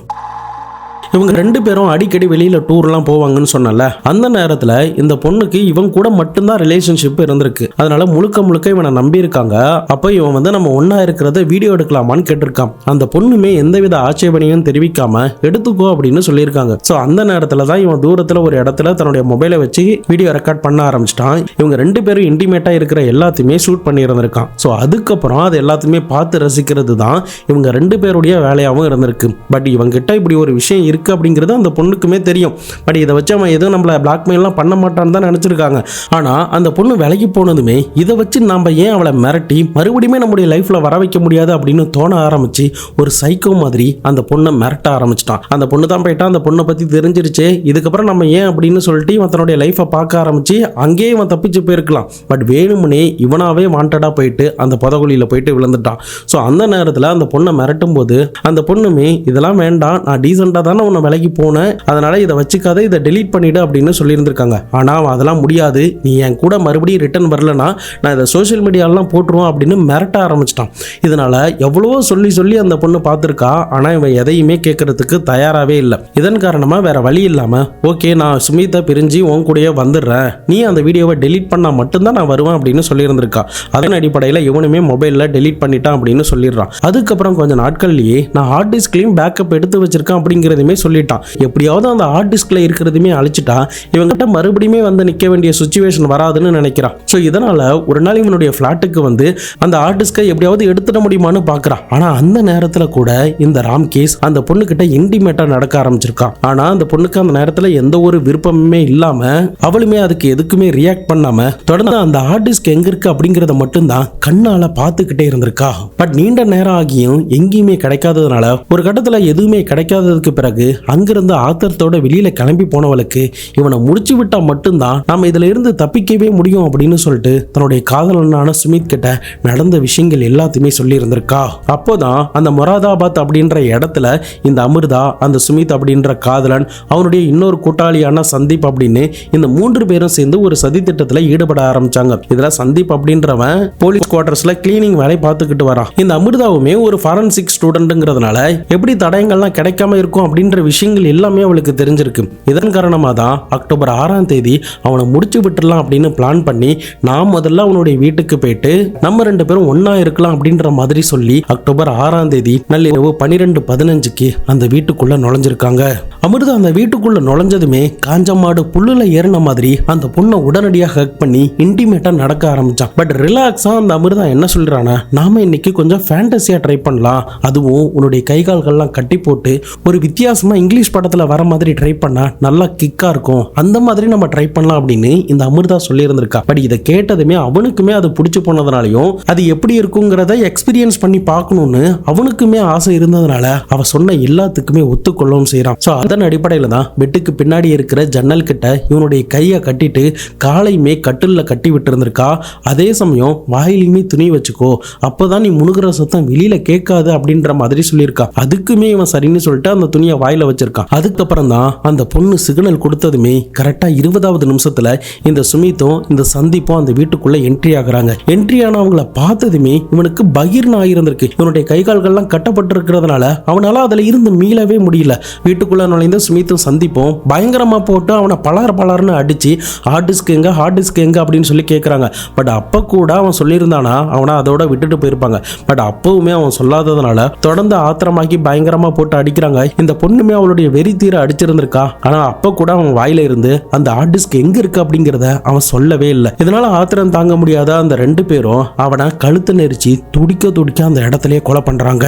இவங்க 2 பேரும் அடிக்கடி வெளியில டூர்லாம் போவாங்கன்னு சொன்னல, அந்த நேரத்துல இந்த பொண்ணுக்கு இவன் கூட மட்டும்தான் ரிலேஷன்ஷிப் இருந்திருக்கு. அதனால முழுக்க இவனை நம்பி இருக்காங்க. அப்போ இவன் நம்ம ஒன்னா இருக்கிறத வீடியோ எடுக்கலாமான்னு கேட்டிருக்கான். அந்த பொண்ணுமே எந்தவித ஆட்சேபனையும் தெரிவிக்காம எடுத்துக்கோ அப்படின்னு சொல்லியிருக்காங்க. ஸோ அந்த நேரத்துல தான் இவன் தூரத்துல ஒரு இடத்துல தன்னுடைய மொபைலை வச்சு வீடியோ ரெக்கார்ட் பண்ண ஆரம்பிச்சிட்டான். இவங்க 2 பேரும் இன்டிமேட்டா இருக்கிற எல்லாத்தையுமே ஷூட் பண்ணி இருந்திருக்கான். ஸோ அதுக்கப்புறம் அது எல்லாத்தையுமே பார்த்து ரசிக்கிறது தான் இவங்க 2 பேருடைய வேலையாகவும் இருந்திருக்கு. பட் இவங்க கிட்ட இப்படி ஒரு விஷயம் இருக்கு அப்படிங்கிறது அந்த பொண்ணுக்குமே தெரியும். பட் இதை வச்சு அவன் எதுவும் நம்மளை பிளாக்மெயிலாம் பண்ண மாட்டான்னு தான் நினைச்சிருக்காங்க. ஆனா அந்த பொண்ணு விலைக்கு போனதுமே இதை வச்சு நம்ம ஏன் அவளை மிரட்டி மறுபடியுமே நம்முடைய லைஃப்ல வர வைக்க முடியாது அப்படின்னு தோண ஆரம்பிச்சு ஒரு சைக்கோ மாதிரி அந்த பொண்ணை மிரட்ட ஆரம்பிச்சிட்டான். அந்த பொண்ணு தான் போயிட்டா, அந்த பொண்ணை பத்தி தெரிஞ்சிருச்சு, இதுக்கப்புறம் நம்ம ஏன் அப்படின்னு சொல்லிட்டு இவன் தன்னுடைய லைஃபை பார்க்க ஆரம்பிச்சு அங்கேயே இவன் தப்பிச்சு போயிருக்கலாம். பட் வேணும்னே இவனாவே வாண்டடா போயிட்டு அந்த புதகுழியில போயிட்டு விழுந்துட்டான். ஸோ அந்த நேரத்தில் அந்த பொண்ணை மிரட்டும் போது அந்த பொண்ணுமே இதெல்லாம் வேண்டாம், நான் டீசெண்டா தானே உன்னை விலைக்கு போனேன், அதனால இதை வச்சுக்காத, இதை டெலீட் பண்ணிடு அப்படின்னு சொல்லியிருந்திருக்காங்க. ஆனால் அதெல்லாம் முடியாது, நீ என் கூட மறுபடியும் ரிட்டர்ன் வரலன்னா நான் இதை சோஷியல் மீடியாலாம் போட்டுருவோம் அப்படின்னு மிரட்ட ஆரம்பிச்சிட்டான். இதனால எவ்வளவோ சொல்லி அந்த பொண்ணு பார்த்துருக்கா. ஆனால் இவன் எதையுமே கேட்கறதுக்கு தயாராகவே இல்லை. இதன் காரணமாக வேற வழி இல்லாமல் ஓகே நான் சுமித்தை பிரிஞ்சு உன் கூடயே வந்துடுறேன், நீ அந்த வீடியோவை டெலீட் பண்ணால் மட்டும்தான் நான் வருவேன் அப்படின்னு சொல்லியிருந்திருக்கா. அதன் அடிப்படையில் இவனுமே மொபைலில் டெலீட் பண்ணிட்டான் அப்படின்னு சொல்லிடுறான். அதுக்கப்புறம் கொஞ்சம் நாட்கள்லேயே நான் ஹார்ட் டிஸ்க்லையும் பேக்கப் எடுத்து வச்சிருக்கேன் அப்படிங்கிறதுமே சொல்லிட்டான். எப்படியாவது அந்த ஹார்ட் டிஸ்க்ல இருக்கிறதுமே அழிச்சிட்டா இவங்கிட்ட மறுபடியுமே வந்து நிக்க வேண்டிய சிச்சுவேஷன் வராதுன்னு நினைக்கிறான். ஸோ இதனால ஒரு நாள் இவனுடைய ஃபிளாட்டுக்கு வந்து அந்த ஹார்ட் டிஸ்கை எப்படியாவது எடுத்துட முடியுமான்னு பார்க்கறான். ஆனா அந்த நேரத்துல கூட இந்த ராம்கேஸ் அந்த பொண்ணு கிட்ட இன்டிமேட்டா நடக்க ஆரம்பிச்சிருக்கான். ஆனா அந்த பொண்ணுக்கு அந்த நேரத்துல எந்த ஒரு விருப்பமுமே இல்லாம அவளுமே அதுக்கு எதுக்குமே ரியாக்ட் பண்ணாம தொடர்ந்து அந்த ஹார்ட் டிஸ்க் எங்க இருக்கு அப்படிங்கறத மட்டும்தான் கண்ணால பார்த்துக்கிட்டே இருந்திருக்கா. பட் நீண்ட நேரம் ஆகியும் எங்கேயுமே கிடைக்காததுனால ஒரு கட்டத்துல எதுவுமே கிடைக்காததுக்கு பிறகு அங்கிருந்து ஆத்திரத்தோட வெளியில கிளம்பி போனவளுக்கு இவனை முடிச்சு விட்டா மட்டும்தான் நாம இதுல இருந்து தப்பிக்கவே முடியும் அப்படின்னு சொல்லிட்டு தன்னுடைய காதலனான சுமித் கிட்ட நடந்த விஷயங்கள் எல்லாத்தையுமே சொல்லி இருந்திருக்கா. அப்போதான் அந்த மொராதாபாத் அப்படின்ற இடத்துல இந்த அமிர்தா, அந்த சுமித் அப்படின்ற காதலன், அவனுடைய இன்னொரு கூட்டாளியான சந்தீப் அப்படின்னு இந்த 3 பேரும் சேர்ந்து ஒரு சதி திட்டத்துல ஈடுபட ஆரம்பிச்சாங்க. இதுல சந்தீப் அப்படின்றவன் போலீஸ் குவார்டர்ஸ்ல கிளீனிங் வேலை பார்த்துக்கிட்டு வரான். இந்த அமிர்தாவுமே ஒரு ஃபாரன்சிக் ஸ்டூடெண்ட்ங்கிறதுனால எப்படி தடயங்கள்லாம் கிடைக்காம இருக்கும் அப்படின்ற விஷயங்கள் எல்லாமே அவளுக்கு தெரிஞ்சிருக்கு. இதன் காரணமாக தான் அக்டோபர் 6ஆம் தேதி அவனை முடிச்சு விட்டுடலாம் அப்படின்னு பிளான் பண்ணி நான் முதல்ல அவனுடைய வீட்டுக்கு போயிட்டு நம்ம 2 பேரும் ஒன்னா இருக்கலாம் அப்படின்ற மாதிரி சொல்லி அக்டோபர் 6ஆம் தேதி நள்ளிரவு 12:15க்கு அந்த வீட்டுக்குள்ள நுழைஞ்சிருக்காங்க. அமிர்தா அந்த வீட்டுக்குள்ள நுழைஞ்சதுமே காஞ்ச மாடு புல்லுல ஏறின மாதிரி அந்த பொண்ணை உடனடியாக ஹக் பண்ணி இன்டிமேட்டா நடக்க ஆரம்பிச்சான். பட் ரிலாக்ஸா அந்த அமிர்தா என்ன சொல்றானா, நாம இன்னைக்கு கொஞ்சம் ஃபேண்டசியா ட்ரை பண்ணலாம், அதுவும் உன்னுடைய கை கால்கள்லாம் கட்டி போட்டு ஒரு வித்தியாச வித்தியாசமா இங்கிலீஷ் படத்துல வர மாதிரி ட்ரை பண்ணா நல்லா கிக்கா இருக்கும், அந்த மாதிரி நம்ம ட்ரை பண்ணலாம் அப்படின்னு இந்த அமிர்தா சொல்லி இருந்திருக்கா. பட் இதை கேட்டதுமே அவனுக்குமே அது பிடிச்சு போனதுனாலையும் அது எப்படி இருக்குங்கிறத எக்ஸ்பீரியன்ஸ் பண்ணி பார்க்கணும்னு அவனுக்குமே ஆசை இருந்ததுனால அவ சொன்ன எல்லாத்துக்குமே ஒத்துக்கொள்ளவும் செய்யறான். ஸோ அதன் அடிப்படையில தான் பெட்டுக்கு பின்னாடி இருக்கிற ஜன்னல் கிட்ட இவனுடைய கையை கட்டிட்டு காலையுமே கட்டில்ல கட்டி விட்டு இருந்திருக்கா. அதே சமயம் வாயிலுமே துணி வச்சுக்கோ, அப்பதான் நீ முழுகிற சத்தம் வெளியில கேட்காது அப்படின்ற மாதிரி சொல்லியிருக்கா. அதுக்குமே இவன் சரின்னு சொல்லிட்டு அந்த துணியை வாயில வச்சிருக்கான். அதுக்கப்புறம் தான் அந்த பொண்ணு சிக்னல் கொடுத்ததுமே கரெக்டா 20வது நிமிஷத்துல இந்த சுமித்தும் இந்த சந்தீப்பும் அந்த வீட்டுக்குள்ள என்ட்ரி ஆகுறாங்க. என்ட்ரி ஆனவங்களை பார்த்ததுமே இவனுக்கு பகிர்னு ஆகியிருந்திருக்கு. இவனுடைய கை கால்கள்லாம் கட்டப்பட்டு இருக்கிறதுனால அவனால அதுல இருந்து மீளவே முடியல. வீட்டுக்குள்ள நுழைந்த சுமித்தும் சந்தீப்பும் பயங்கரமா போட்டு அவனை பலார்னு அடிச்சு ஹார்ட் டிஸ்க் எங்க அப்படின்னு சொல்லி கேட்கறாங்க. பட் அப்ப கூட அவன் சொல்லியிருந்தானா அவனை அதோட விட்டுட்டு போயிருப்பாங்க. பட் அப்பவுமே அவன் சொல்லாததுனால தொடர்ந்து ஆத்திரமாக்கி பயங்கரமா போட்டு அடிக்கிறாங்க. இந்த பொண்ணுமே அவளுடைய வெறி தீர அடிச்சிருந்திருக்கா. ஆனா அப்ப கூட அவன் வாயில இருந்து அந்த ஹார்ட் டிஸ்க் எங்க இருக்கு அப்படிங்கறத அவன் சொல்லவே இல்லை. இதனால ஆத்திரம் தாங்க முடியாத அந்த 2 பேரும் அவனை கழுத்து நெரிச்சு துடிக்க அந்த இடத்துலயே கொலை பண்றாங்க.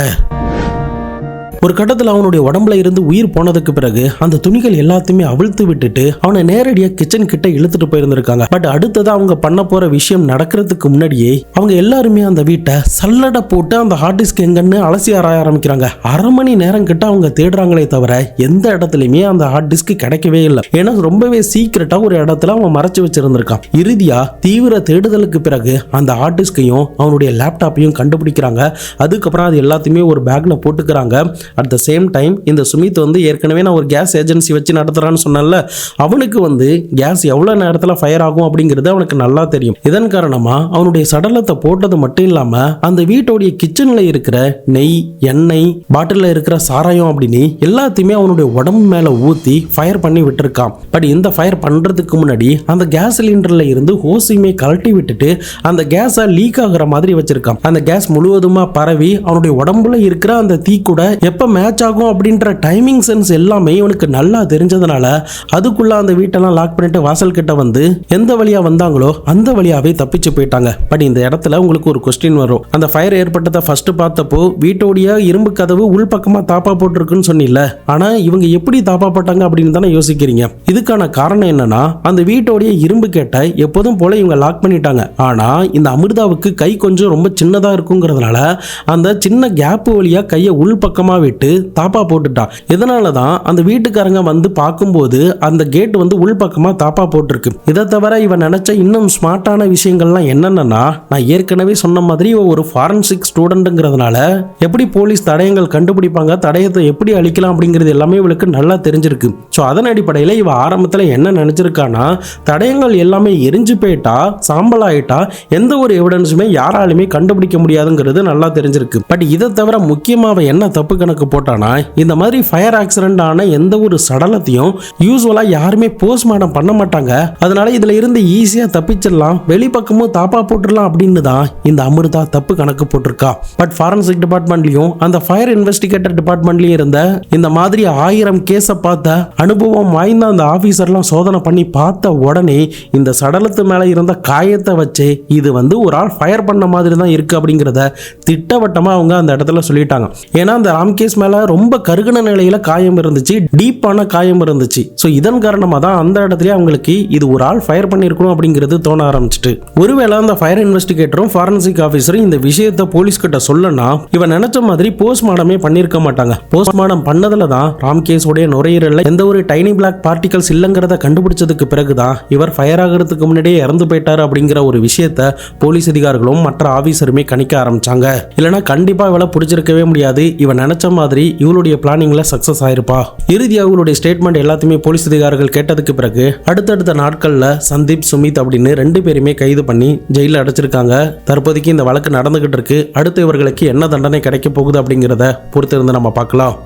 ஒரு கட்டத்தில் அவனுடைய உடம்புல இருந்து உயிர் போனதுக்கு பிறகு அந்த துணிகள் எல்லாத்தையுமே அவிழ்த்து விட்டுட்டு அவனை நேரடியா கிச்சன் கிட்ட இழுத்துட்டு போயிருந்திருக்காங்க. பட் அடுத்தது அவங்க பண்ண போற விஷயம் நடக்கிறதுக்கு முன்னாடியே அவங்க எல்லாருமே அந்த வீட்டை சல்லடை போட்டு அந்த ஹார்ட் டிஸ்க் எங்கன்னு அலசி ஆராய ஆரம்பிக்கிறாங்க. 1/2 மணி நேரம் கிட்ட அவங்க தேடுறாங்களே தவிர எந்த இடத்துலயுமே அந்த ஹார்ட் டிஸ்க் கிடைக்கவே இல்லை. ஏன்னா ரொம்பவே சீக்கிரட்டா ஒரு இடத்துல அவன் மறைச்சு வச்சிருந்திருக்கான். இறுதியா தீவிர தேடுதலுக்கு பிறகு அந்த ஹார்ட் டிஸ்கையும் அவனுடைய லேப்டாப்பையும் கண்டுபிடிக்கிறாங்க. அதுக்கப்புறம் அது எல்லாத்தையுமே ஒரு பேக்ல போட்டுக்கிறாங்க. அட் த சேம் டைம் இந்த சுமித் வந்து ஏற்கனவே நான் ஒரு கேஸ் ஏஜென்சி வச்சு நடத்துறான்னு சொன்னேன்ல, அவனுக்கு வந்து கேஸ் எவ்வளவு நேரத்தில் ஃபயர் ஆகும் அப்படிங்கிறது அவனுக்கு நல்லா தெரியும். இதன் காரணமா அவனுடைய சடலத்தை போட்டது மட்டும் இல்லாம அந்த வீட்டோடைய கிச்சன்ல இருக்கிற நெய், எண்ணெய், பாட்டில் இருக்கிற சாராயம் அப்படின்னு எல்லாத்தையுமே அவனுடைய உடம்பு மேல ஊத்தி ஃபயர் பண்ணி விட்டுருக்கான். பட் இந்த ஃபயர் பண்றதுக்கு முன்னாடி அந்த கேஸ் சிலிண்டர்ல இருந்து ஹோஸையுமே கழட்டி விட்டுட்டு அந்த கேஸை லீக் ஆகுற மாதிரி வச்சிருக்கான். அந்த கேஸ் முழுவதுமா பரவி அவனுடைய உடம்புல இருக்கிற அந்த தீ கூட எப்ப மேட்ச் ஆகும் அப்படின்ற டைமிங் சென்ஸ் எல்லாமே இவனுக்கு நல்லா தெரிஞ்சதுனால அதுக்குள்ள அந்த வீட்டெல்லாம் லாக் பண்ணிட்டு வாசல் கிட்ட வந்து எந்த வழியா வந்தாங்களோ அந்த வழியாவே தப்பிச்சு போயிட்டாங்க. பட் இந்த இடத்துல உங்களுக்கு ஒரு கொஸ்டின் வரும். அந்த ஃபயர் ஏற்பட்டதை ஃபர்ஸ்ட் பார்த்தப்போ வீட்டோடைய இரும்பு கதவு உள்பக்கமா தாப்பா போட்டிருக்குன்னு சொன்னில்ல, ஆனா இவங்க எப்படி தாப்பா போட்டாங்க அப்படின்னு தானே யோசிக்கிறீங்க. இதுக்கான காரணம் என்னன்னா அந்த வீட்டோடைய இரும்பு கேட்டை எப்போதும் போல இவங்க லாக் பண்ணிட்டாங்க. ஆனா இந்த அமிர்தாவுக்கு கை கொஞ்சம் ரொம்ப சின்னதா இருக்குங்கிறதுனால அந்த சின்ன கேப் வழியா கையை உள்பக்கமா விட்டு தாப்பா போட்டுட்டான். இதனாலதான் அந்த வீட்டுக்காரங்க வந்து பார்க்கும்போது அந்த கேட் வந்து உள்பக்கமா தாப்பா போட்டிருக்கு. இதை தவிர இவன் நினைச்ச இன்னும் ஸ்மார்ட்டான விஷயங்கள்லாம் என்னன்னா, நான் ஏற்கனவே சொன்ன மாதிரி ஒரு ஃபாரன்சிக் ஸ்டூடெண்ட்ங்கிறதுனால எப்படி போலீஸ் தடயங்கள் கண்டுபிடிப்பாங்க, தடயத்தை எப்படி அழிக்கலாம் அப்படிங்கிறது எல்லாமே இவளுக்கு நல்லா தெரிஞ்சிருக்கு. ஸோ அதன் அடிப்படையில் இவ ஆரம்பத்தில் என்ன நினைச்சிருக்கானா, தடயங்கள் எல்லாமே எரிஞ்சு போயிட்டா, சாம்பல் ஆயிட்டா எந்த ஒரு எவிடன்ஸுமே யாராலுமே கண்டுபிடிக்க முடியாதுங்கிறது நல்லா தெரிஞ்சிருக்கு. பட் இதை தவிர முக்கியமாக என்ன தப்பு கணக்கு போட்டானா, இந்த மாதிரி ஃபயர் ஆக்சிடென்ட் ஆன எந்த ஒரு சடலத்தையும் யூசுவலா யாருமே போஸ்ட்மார்ட்டம் பண்ண மாட்டாங்க. அதனால இதுல இருந்து ஈஸியா தப்பிச்சிடலாம், வெளிப்பக்கமும் தாப்பா போட்டுடலாம் அப்படின்னு தான் இந்த அமிர்தா தப்பு கணக்கு போட்டிருக்கா. பட் ஃபாரன்சிக் டிபார்ட்மெண்ட்லயும் அந்த ஃபயர் இன்வெஸ்டிகேட்டர் டிபார்ட்மெண்ட்லயும் இருந்த இந்த மாதிரி 1000 கேஸை பார்த்த அனுபவம் வாய்ந்த அந்த ஆபீசர்லாம் சோதனை பண்ணி பார்த்த உடனே இந்த சடலத்து மேல இருந்த காயத்தை வச்சு இது வந்து ஒரு ஆள் ஃபயர் பண்ண மாதிரி தான் இருக்கு அப்படிங்கிறத திட்டவட்டமா அவங்க அந்த இடத்துல சொல்லிட்டாங்க. ஏன்னா அந்த ராம்கேஸ் மேல ரொம்ப கருகன நிலையில காயம் இருந்துச்சு, டீப்பான காயம் இருந்துச்சு. ஸோ இதன் காரணமாக தான் அந்த இடத்துல அவங்களுக்கு இது ஒரு ஆள் ஃபயர் பண்ணியிருக்கணும் அப்படிங்கிறது தோண ஆரம்பிச்சிட்டு, ஒருவேளை அந்த ஃபயர் இன்வெஸ்டிகேட்டரும் ஃபாரன்சிக் ஆஃபீஸரும் இந்த விஷயத்தை போலீஸ் கிட்ட சொல்லனா இவன் நினைச்ச மாதிரி போஸ்ட்மார்டமே பண்ணியிருக்க மாட்டாங்க. போஸ்ட்மார்டம் பண்ணதுல தான் ராம்கேஸ் உடைய நுரையீரல்ல எந்த ஒரு டைனி பிளாக் பார்ட்டிகல்ஸ் இல்லைங்கிறத கண்டுபிடிச்சதுக்கு பிறகுதான் இவர் ஃபயர் ஆகிறதுக்கு முன்னாடியே இறந்து போயிட்டாரு அப்படிங்கிற ஒரு விஷயத்த போலீஸ் அதிகாரிகளும் மற்ற ஆபீசருமே கணிக்க ஆரம்பிச்சாங்க. இல்லைன்னா கண்டிப்பா இவளை பிடிச்சிருக்கவே முடியாது, இவன் நினைச்ச மாதிரி இவளுடைய பிளானிங்ல சக்சஸ் ஆயிருப்பா. இறுதியாக இவளுடைய ஸ்டேட்மெண்ட் எல்லாத்தையுமே போலீஸ் அதிகாரிகள் கேட்டதுக்கு பிறகு அடுத்தடுத்த நாட்கள்ல சந்தீப், சுமித் அப்படின்னு 2 பேருமே கைது பண்ணி ஜெயில அடைச்சிருக்காங்க. தற்போதைக்கு இந்த வழக்கு நடந்துகிட்டு இருக்கு. அடுத்து இவர்களுக்கு என்ன தண்டனை கிடைக்க போகுது அப்படிங்கிறத பொறுத்திருந்து நம்ம பார்க்கலாம்.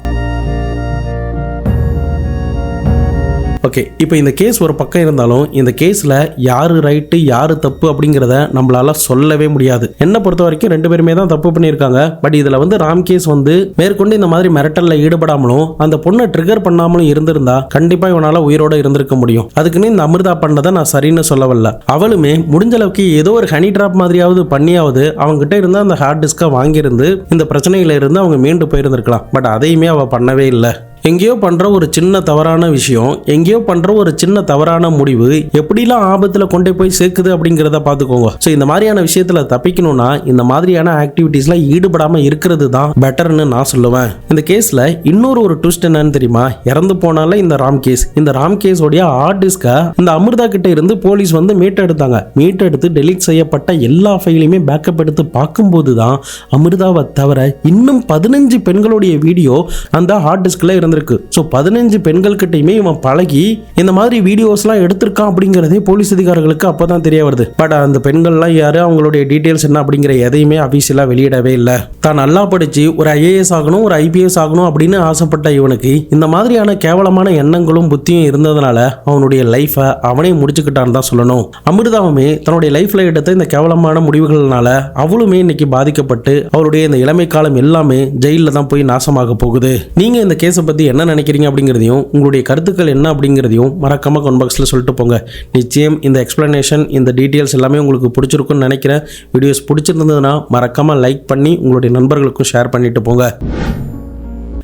ஓகே, இப்போ இந்த கேஸ் ஒரு பக்கம் இருந்தாலும் இந்த கேஸில் யார் ரைட்டு யார் தப்பு அப்படிங்கிறத நம்மளால சொல்லவே முடியாது. என்னை பொறுத்த வரைக்கும் 2 பேருமே தான் தப்பு பண்ணியிருக்காங்க. பட் இதில் வந்து ராம்கேஸ் வந்து மேற்கொண்டு இந்த மாதிரி மிரட்டலில் ஈடுபடாமலும் அந்த பொண்ணை ட்ரிகர் பண்ணாமலும் இருந்திருந்தா கண்டிப்பாக இவனால் உயிரோட இருந்திருக்க முடியும். அதுக்குன்னு இந்த அமிர்தா பண்ணதை நான் சரின்னு சொல்லவில்லை. அவளுமே முடிஞ்ச அளவுக்கு ஏதோ ஒரு ஹனி ட்ராப் மாதிரியாவது பண்ணியாவது அவங்ககிட்ட இருந்து அந்த ஹார்ட் டிஸ்கை வாங்கியிருந்து இந்த பிரச்சனையில இருந்து அவங்க மீண்டு போயிருந்திருக்கலாம். பட் அதையுமே அவள் பண்ணவே இல்லை. எங்கேயோ பண்ற ஒரு சின்ன தவறான விஷயம், எங்கேயோ பண்ற ஒரு சின்ன தவறான முடிவு எப்படிலாம் ஆபத்துல கொண்டு போய் சேர்க்குது அப்படிங்கிறத பார்த்துக்கோங்க. ஸோ இந்த மாதிரியான விஷயத்துல தப்பிக்கணும்னா இந்த மாதிரியான ஆக்டிவிட்டீஸ்ல ஈடுபடாம இருக்கிறது தான் பெட்டர்னு நான் சொல்லுவேன். இந்த கேஸ்ல இன்னொரு ஒரு ட்விஸ்ட் என்னன்னு தெரியுமா? இறந்து போனால இந்த ராம் கேஸ், இந்த ராம் கேஸ் உடைய ஹார்ட் டிஸ்கை இந்த அமிர்தா கிட்ட இருந்து போலீஸ் வந்து மீட்டெடுத்தாங்க. மீட்டெடுத்து டெலீட் செய்யப்பட்ட எல்லா ஃபைலையுமே பேக்கப் எடுத்து பார்க்கும்போது தான் அமிர்தாவை தவிர இன்னும் 15 பெண்களுடைய வீடியோ அந்த ஹார்ட் டிஸ்க்ல இருந்திருக்கு. ஸோ 15 பெண்கள் கிட்டையுமே இவன் பழகி இந்த மாதிரி வீடியோஸ்லாம் எடுத்திருக்கான் அப்படிங்கிறதே போலீஸ் அதிகாரிகளுக்கு அப்பதான் தெரிய வருது. பட் அந்த பெண்கள்லாம் யாரு, அவங்களுடைய டீட்டெயில்ஸ் என்ன அப்படிங்கிற எதையுமே அபிஷியலா வெளியிடவே இல்லை. தான் நல்லா படிச்சு ஒரு IAS ஆகணும், ஒரு IPS ஆகணும் அப்படின்னு ஆசைப்பட்ட இவனுக்கு இந்த மாதிரியான கேவலமான எண்ணங்களும் புத்தியும் இருந்ததுனால அவனுடைய லைஃபை அவனே முடிச்சுக்கிட்டான்னு தான் சொல்லணும். அமிர்தாவுமே தன்னுடைய லைஃப்ல எடுத்த இந்த கேவலமான முடிவுகள்னால அவளுமே இன்னைக்கு பாதிக்கப்பட்டு அவருடைய இந்த இளமை காலம் எல்லாமே ஜெயிலில் தான் போய் நாசமாக போகுது. நீங்க இந்த கேஸை பத்தி என்ன நினைக்கிறீங்க அப்படிங்கிறதையும் உங்களுடைய கருத்துக்கள் என்ன அப்படிங்கிறதையும் மறக்காம கமெண்ட் பாக்ஸ்ல சொல்லிட்டு போங்க. நிச்சயம் இந்த எக்ஸ்பிளனேஷன், இந்த டீட்டெயில்ஸ் எல்லாமே உங்களுக்கு பிடிச்சிருக்குன்னு நினைக்கிறேன். வீடியோஸ் பிடிச்சிருந்ததுன்னா மறக்காம லைக் பண்ணி உங்களுடைய நண்பர்களுக்கும் ஷேர் பண்ணிட்டு போங்க.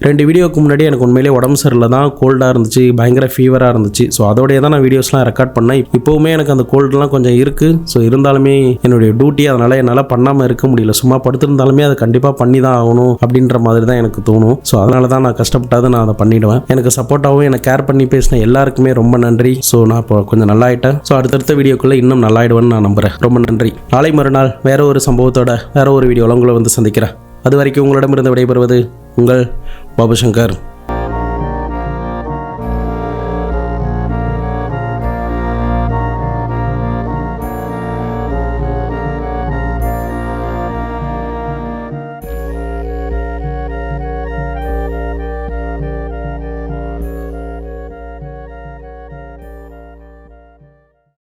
2 வீடியோக்கு முன்னாடி எனக்கு உண்மையிலே உடம்பு சரியில்லை தான், கோல்டாக இருந்துச்சு, பயங்கர ஃபீவராக இருந்துச்சு. ஸோ அதோடைய தான் நான் வீடியோஸ்லாம் ரெக்கார்ட் பண்ணேன். இப்போவுமே எனக்கு அந்த கோல்டுலாம் கொஞ்சம் இருக்குது. ஸோ இருந்தாலுமே என்னுடைய டியூட்டி, அதனால் என்னால் பண்ணாமல் இருக்க முடியல. சும்மா படுத்திருந்தாலுமே அதை கண்டிப்பாக பண்ணி தான் ஆகணும் அப்படின்ற மாதிரி தான் எனக்கு தோணும். ஸோ அதனால தான் நான் கஷ்டப்பட்டாது நான் அதை பண்ணிவிடுவேன். எனக்கு சப்போர்ட்டாகவும் எனக்கு கேர் பண்ணி பேசின எல்லாருக்குமே ரொம்ப நன்றி. ஸோ நான் இப்போ கொஞ்சம் நல்லாயிட்டேன். ஸோ அடுத்தடுத்த வீடியோக்குள்ளே இன்னும் நல்லாயிடுவேன்னு நான் நம்புகிறேன். ரொம்ப நன்றி. நாளை மறுநாள் வேற ஒரு சம்பவத்தோட வேற ஒரு வீடியோவில் உங்களை வந்து சந்திக்கிறேன். அது வரைக்கும் உங்களிடமிருந்து விடைபெறுவது உங்கள் பாபு சங்கர்.